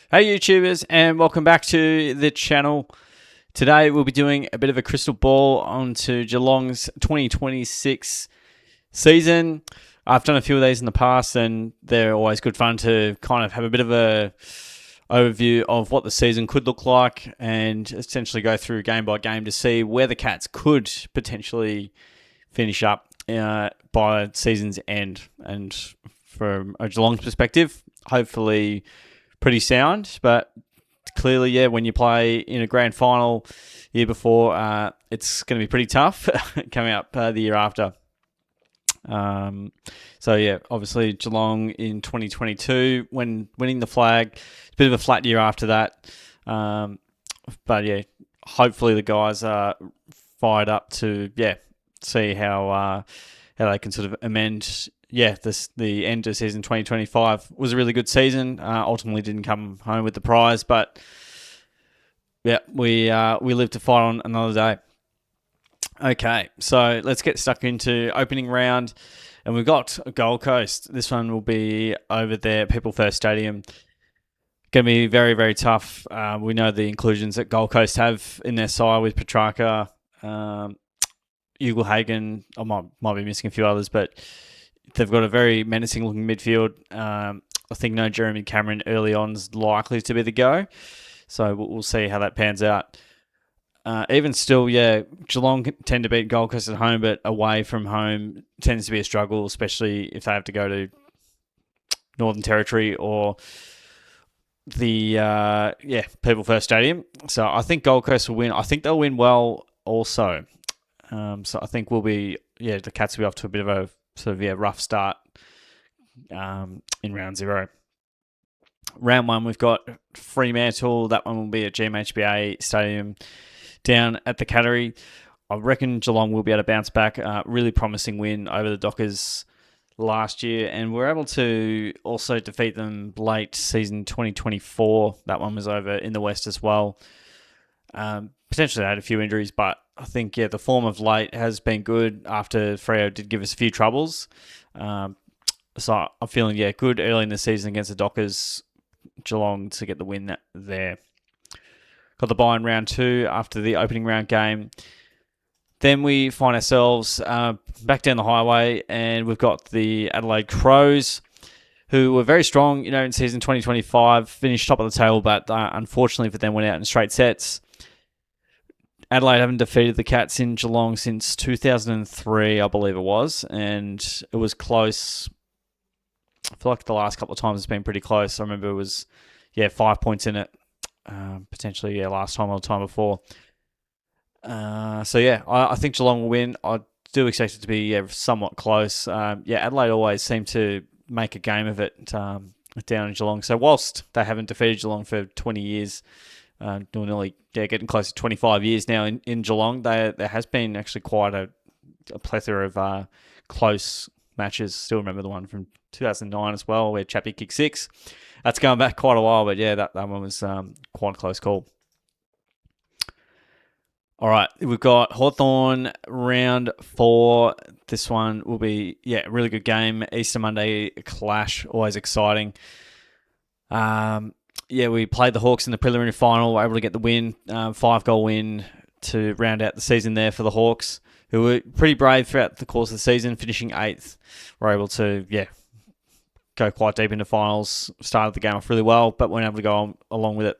Hey YouTubers, and welcome back to the channel. Today we'll be doing a bit of a crystal ball onto Geelong's 2026 season. I've done a few of these in the past and they're always good fun to kind of have a bit of a overview of what the season could look like and essentially go through game by game to see where the Cats could potentially finish up by season's end. And from a Geelong perspective, hopefully pretty sound, but clearly, yeah, when you play in a grand final year before, it's going to be pretty tough coming up the year after. Yeah, obviously Geelong in 2022 when winning the flag, it's a bit of a flat year after that. But yeah, hopefully the guys are fired up to see how they can sort of amend. Yeah, the end of season 2025 was a really good season. Ultimately, didn't come home with the prize, but yeah, we live to fight on another day. Okay, so let's get stuck into opening round, and we've got Gold Coast. This one will be over there at People First Stadium. Going to be very, very tough. We know the inclusions that Gold Coast have in their side with Petrarca, Ugelhagen. I might be missing a few others, but they've got a very menacing looking midfield. I think no Jeremy Cameron early on is likely to be the go. So we'll see how that pans out. Even still, yeah, Geelong tend to beat Gold Coast at home, but away from home tends to be a struggle, especially if they have to go to Northern Territory or the People First Stadium. So I think Gold Coast will win. I think they'll win well also. So I think the Cats will be off to a bit of a sort of rough start in round 0. Round 1, we've got Fremantle. That one will be at GMHBA Stadium down at the Cattery. I reckon Geelong will be able to bounce back. Really promising win over the Dockers last year, and we're able to also defeat them late season 2024. That one was over in the West as well. Potentially they had a few injuries, but I think, the form of late has been good after Freo did give us a few troubles. So I'm feeling, good early in the season against the Dockers. Geelong to get the win there. Got the bye in round 2 after the opening round game. Then we find ourselves back down the highway, and we've got the Adelaide Crows, who were very strong, in season 2025, finished top of the table, but unfortunately for them went out in straight sets. Adelaide haven't defeated the Cats in Geelong since 2003, I believe it was, and it was close. I feel like the last couple of times it's been pretty close. I remember it was, 5 points in it, potentially, last time or the time before. I think Geelong will win. I do expect it to be somewhat close. Adelaide always seem to make a game of it down in Geelong. So whilst they haven't defeated Geelong for 20 years, nearly getting close to 25 years now in Geelong, there has been actually quite a plethora of close matches. Still remember the one from 2009 as well, where Chappie kicked 6. That's going back quite a while, but that one was quite a close call. All right, we've got Hawthorn round 4. This one will be, a really good game. Easter Monday clash, always exciting. We played the Hawks in the preliminary final. Were able to get the win, 5-goal win to round out the season there for the Hawks, who were pretty brave throughout the course of the season, finishing 8th. Were able to, go quite deep into finals. Started the game off really well, but weren't able to go along with it.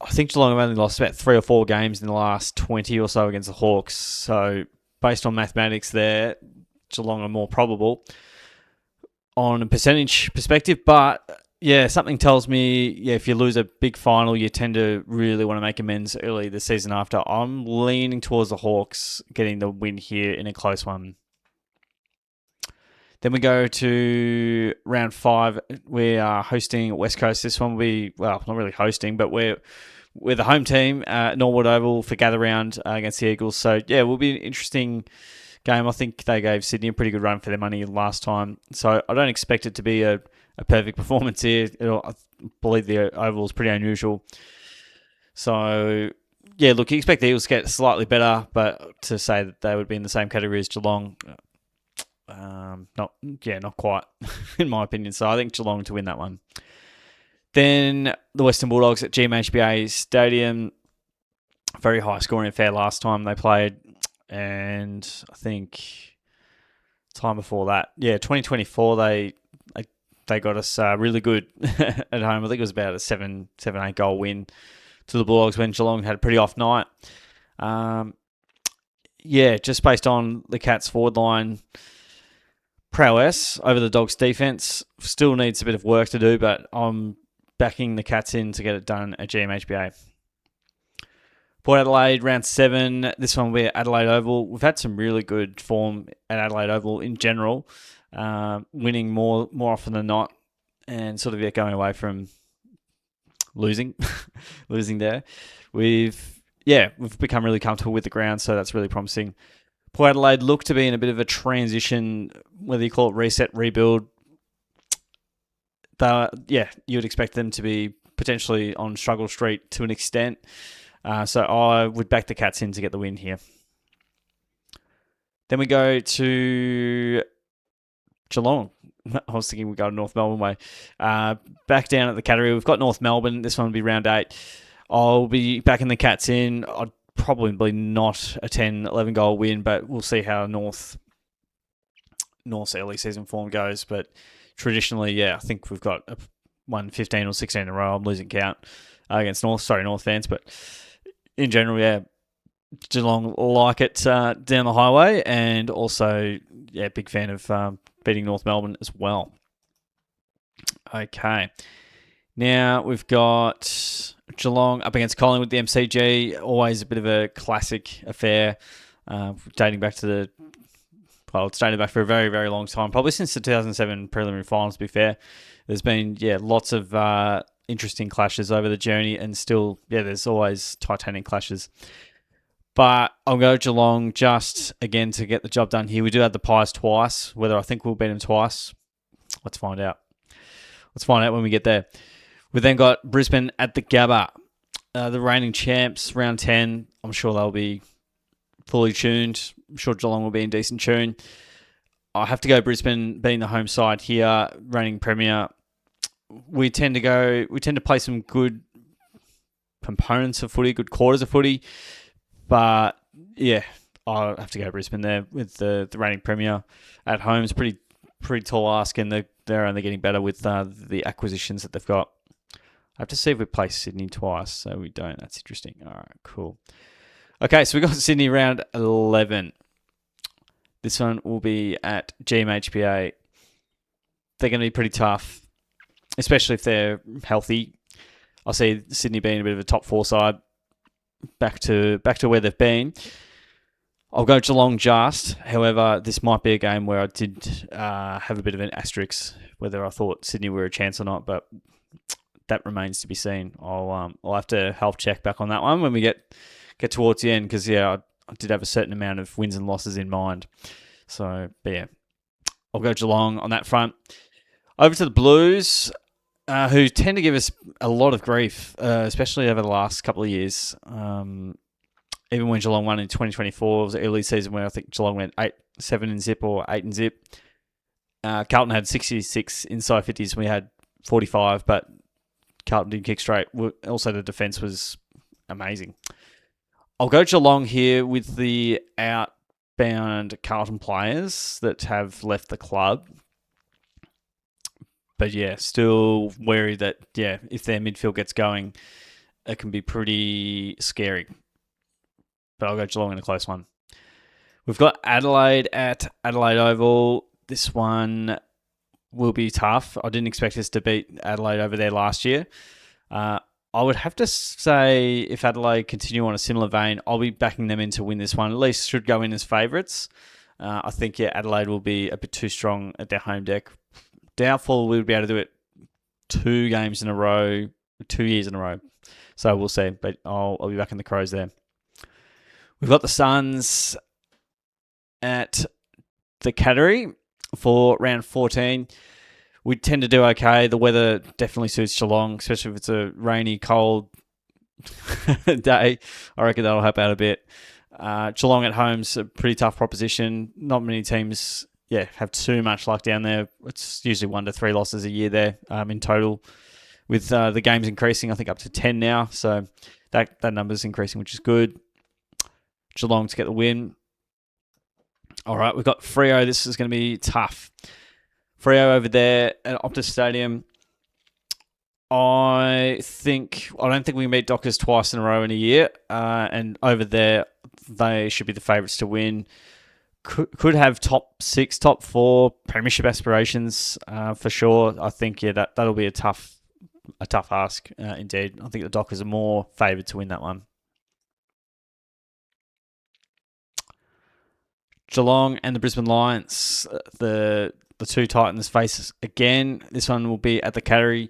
I think Geelong have only lost about 3 or 4 games in the last 20 or so against the Hawks. So based on mathematics there, Geelong are more probable on a percentage perspective. But something tells me, if you lose a big final, you tend to really want to make amends early the season after. I'm leaning towards the Hawks getting the win here in a close one. Then we go to round 5. We are hosting West Coast. This one will be, not really hosting, but we're the home team at Norwood Oval for gather round against the Eagles. So, it will be an interesting game. I think they gave Sydney a pretty good run for their money last time. So, I don't expect it to be a perfect performance here. I believe the Oval is pretty unusual. So, you expect the Eagles to get slightly better, but to say that they would be in the same category as Geelong, not quite, in my opinion. So I think Geelong to win that one. Then the Western Bulldogs at GMHBA Stadium. Very high scoring affair last time they played. And I think time before that, 2024, they got us really good at home. I think it was about a 7-8 goal win to the Bulldogs when Geelong had a pretty off night. Just based on the Cats' forward line prowess over the Dogs' defence, still needs a bit of work to do, but I'm backing the Cats in to get it done at GMHBA. Port Adelaide, round 7. This one will be at Adelaide Oval. We've had some really good form at Adelaide Oval in general, winning more often than not, and sort of going away from losing there. We've become really comfortable with the ground, so that's really promising. Port Adelaide look to be in a bit of a transition, whether you call it reset, rebuild. You would expect them to be potentially on struggle street to an extent. So I would back the Cats in to get the win here. Then we go to Geelong. I was thinking we'd go to North Melbourne way. Back down at the category, we've got North Melbourne. This one will be round 8. I'll be backing the Cats in. I'd probably not a 10-11 goal win, but we'll see how North's early season form goes. But traditionally, I think we've got won 15 or 16 in a row. I'm losing count against North fans, but in general, Geelong like it down the highway, and also, big fan of beating North Melbourne as well. Okay. Now we've got Geelong up against Collingwood, the MCG. Always a bit of a classic affair, dating back to it's dated back for a very, very long time, probably since the 2007 preliminary finals, to be fair. There's been, lots of interesting clashes over the journey, and still, there's always titanic clashes. But I'll go Geelong just, again, to get the job done here. We do have the Pies twice. Whether I think we'll beat them twice, let's find out. Let's find out when we get there. We've then got Brisbane at the Gabba. The reigning champs, round 10. I'm sure they'll be fully tuned. I'm sure Geelong will be in decent tune. I have to go Brisbane being the home side here, reigning premier. We tend to play some good components of footy, good quarters of footy. But I'll have to go Brisbane there with the reigning premier at home. It's pretty tall ask, and they're only getting better with the acquisitions that they've got. I have to see if we play Sydney twice, so we don't. That's interesting. All right, cool. Okay, so we got Sydney round 11. This one will be at GMHBA. They're going to be pretty tough, especially if they're healthy. I see Sydney being a bit of a top 4 side, back to where they've been. I'll go Geelong just. However, this might be a game where I did have a bit of an asterisk whether I thought Sydney were a chance or not, but that remains to be seen. I'll have to health check back on that one when we get towards the end, because I did have a certain amount of wins and losses in mind. So, but I'll go Geelong on that front. Over to the Blues, who tend to give us a lot of grief, especially over the last couple of years. Even when Geelong won in 2024, it was the early season where I think Geelong went 7 in zip or 8 in zip. Carlton had 66 inside 50s, and we had 45, but Carlton didn't kick straight. Also, the defence was amazing. I'll go Geelong here with the outbound Carlton players that have left the club. But still wary that, if their midfield gets going, it can be pretty scary. But I'll go Geelong in a close one. We've got Adelaide at Adelaide Oval. This one will be tough. I didn't expect us to beat Adelaide over there last year. I would have to say, if Adelaide continue on a similar vein, I'll be backing them in to win this one. At least should go in as favourites. I think, Adelaide will be a bit too strong at their home deck. Doubtful we'll be able to do it 2 games in a row, 2 years in a row. So we'll see, but I'll be backing the Crows there. We've got the Suns at the Cattery for round 14. We tend to do okay. The weather definitely suits Geelong, especially if it's a rainy, cold day. I reckon that'll help out a bit. Geelong at home's a pretty tough proposition. Not many teams, have too much luck down there. It's usually 1 to 3 losses a year there in total. with the games increasing, I think up to 10 now. So that number's increasing, which is good. Geelong to get the win. All right, we've got Freo. This is going to be tough. Freo over there at Optus Stadium. I don't think we can beat Dockers twice in a row in a year. And over there, they should be the favourites to win. Could have top 6, top 4 premiership aspirations for sure. I think that'll be a tough ask indeed. I think the Dockers are more favoured to win that one. Geelong and the Brisbane Lions, the two Titans face again. This one will be at the Cattery.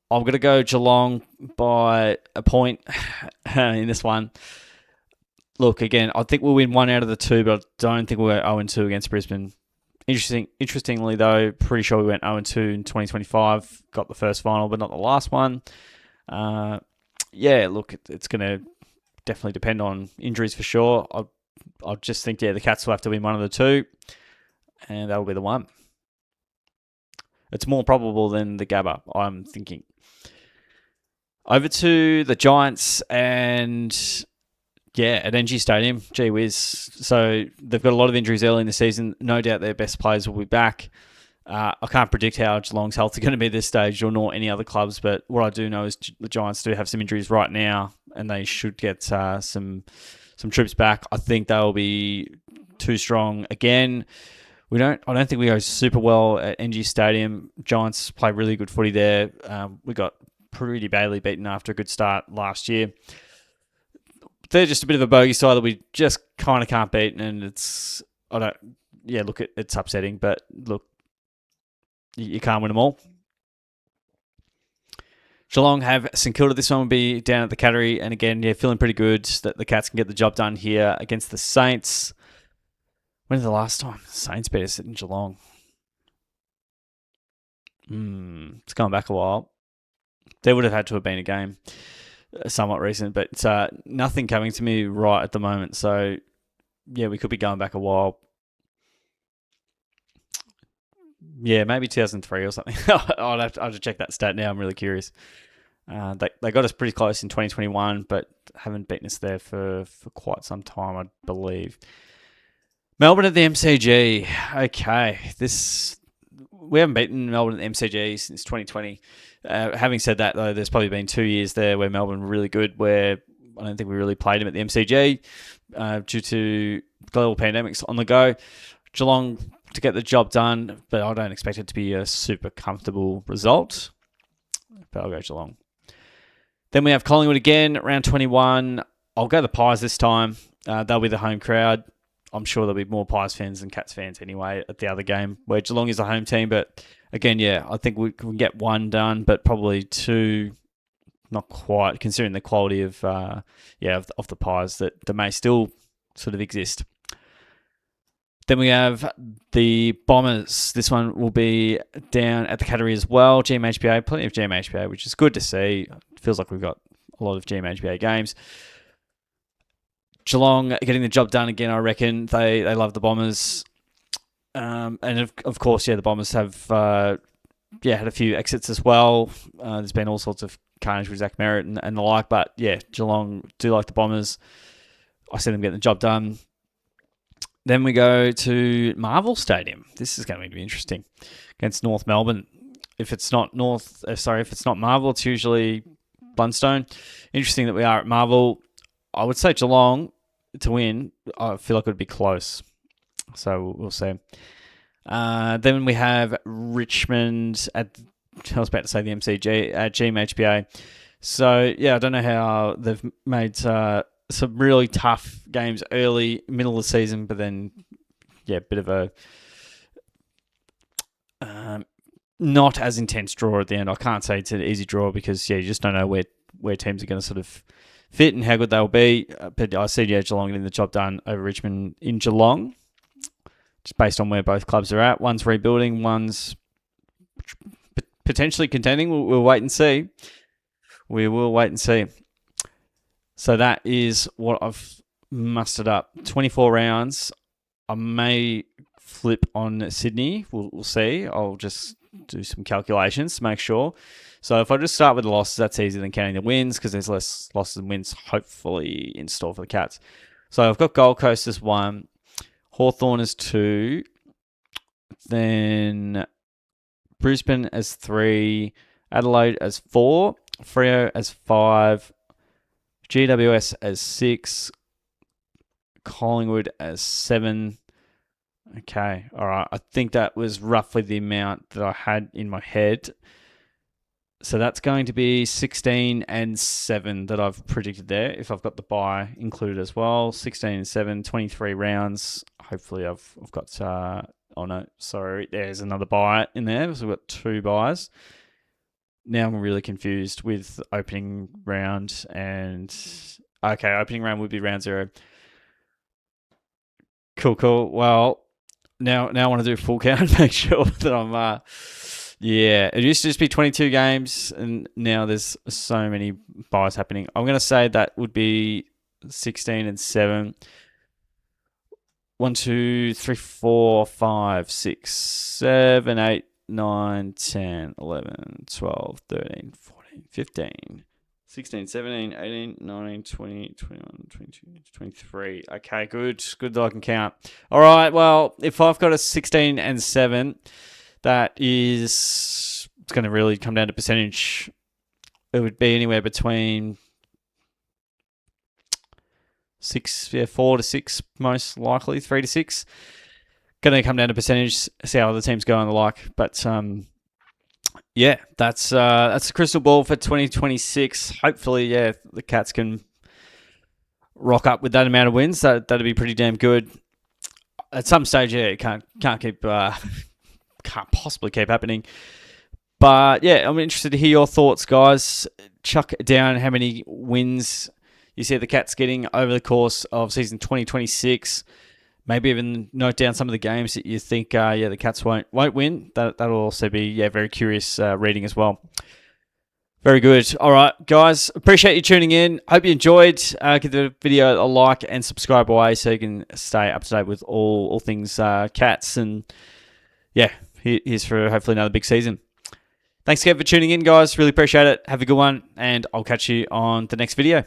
I'm going to go Geelong by a point in this one. Look, again, I think we'll win 1 out of the 2, but I don't think we'll go 0-2 against Brisbane. Interestingly, though, pretty sure we went 0-2 in 2025. Got the first final, but not the last one. Look, it's going to definitely depend on injuries for sure. I just think, the Cats will have to win 1 of the 2, and that'll be the one. It's more probable than the Gabba, I'm thinking. Over to the Giants and, at NG Stadium. Gee whiz. So they've got a lot of injuries early in the season. No doubt their best players will be back. I can't predict how Geelong's health is going to be at this stage or nor any other clubs, but what I do know is the Giants do have some injuries right now, and they should get some troops back. I think they'll be too strong again. I don't think we go super well at NG Stadium. Giants play really good footy there. We got pretty badly beaten after a good start last year. They're just a bit of a bogey side that we just kind of can't beat, and it's upsetting, but look, you can't win them all. Geelong have St Kilda. This one will be down at the Cattery, and again, feeling pretty good that the Cats can get the job done here against the Saints. When was the last time the Saints beat us in Geelong? It's going back a while. There would have had to have been a game somewhat recent, but nothing coming to me right at the moment. So, we could be going back a while. Maybe 2003 or something. I'll have to check that stat now. I'm really curious. They got us pretty close in 2021, but haven't beaten us there for quite some time, I believe. Melbourne at the MCG. Okay, we haven't beaten Melbourne at the MCG since 2020. Having said that, though, there's probably been 2 years there where Melbourne were really good, where I don't think we really played them at the MCG due to global pandemics on the go. Geelong to get the job done, but I don't expect it to be a super comfortable result. But I'll go Geelong. Then we have Collingwood again, round 21. I'll go the Pies this time. They'll be the home crowd. I'm sure there'll be more Pies fans than Cats fans anyway at the other game, where Geelong is the home team. But again, I think we can get 1 done, but probably 2, not quite, considering the quality of the Pies that may still sort of exist. Then we have the Bombers. This one will be down at the Cattery as well. GMHBA, plenty of GMHBA, which is good to see. It feels like we've got a lot of GMHBA games. Geelong getting the job done again, I reckon. They love the Bombers. And of course, the Bombers have had a few exits as well. There's been all sorts of carnage with Zach Merritt and the like. But Geelong do like the Bombers. I see them getting the job done. Then we go to Marvel Stadium. This is going to be interesting against North Melbourne. If it's not Marvel, it's usually Blundstone. Interesting that we are at Marvel. I would say Geelong to win. I feel like it would be close. So we'll see. Then we have Richmond at, I was about to say the MCG, at GMHBA. So, I don't know how they've made some really tough games early, middle of the season, but then, a bit of a not as intense draw at the end. I can't say it's an easy draw because, you just don't know where teams are going to sort of fit and how good they'll be. But I see Geelong getting the job done over Richmond in Geelong, just based on where both clubs are at. One's rebuilding, one's potentially contending. We'll wait and see. We will wait and see. So that is what I've mustered up. 24 rounds. I may flip on Sydney. We'll see. I'll just do some calculations to make sure. So if I just start with the losses, that's easier than counting the wins because there's less losses and wins hopefully in store for the Cats. So I've got Gold Coast as 1, Hawthorn as 2, then Brisbane as 3, Adelaide as 4, Freo as 5, GWS as 6, Collingwood as 7. Okay, all right. I think that was roughly the amount that I had in my head. So that's going to be 16 and 7 that I've predicted there, if I've got the bye included as well. 16 and 7, 23 rounds. Hopefully I've got... oh, no, sorry. There's another bye in there. So we've got 2 byes. Now I'm really confused with opening round and... Okay, opening round would be round 0. Cool. Well, now I want to do a full count and make sure that I'm... yeah, it used to just be 22 games, and now there's so many byes happening. I'm going to say that would be 16 and 7. 1, 2, 3, 4, 5, 6, 7, 8, 9, 10, 11, 12, 13, 14, 15, 16, 17, 18, 19, 20, 21, 22, 23. Okay, good that I can count. All right, well, if I've got a 16 and 7, it's going to really come down to percentage. It would be anywhere between 4 to 6, most likely 3 to 6. Going to come down to percentage, see how other teams go and the like. But yeah, that's the crystal ball for 2026. Hopefully, yeah, the Cats can rock up with that amount of wins. That'd be pretty damn good. At some stage, yeah, it can't keep can't possibly keep happening. But yeah, I'm interested to hear your thoughts, guys. Chuck down how many wins you see the Cats getting over the course of season 2026. Maybe even note down some of the games that you think, the Cats won't win. That'll also be very curious reading as well. Very good. All right, guys, appreciate you tuning in. Hope you enjoyed. Give the video a like and subscribe away so you can stay up to date with all things Cats. And yeah, here's for hopefully another big season. Thanks again for tuning in, guys. Really appreciate it. Have a good one, and I'll catch you on the next video.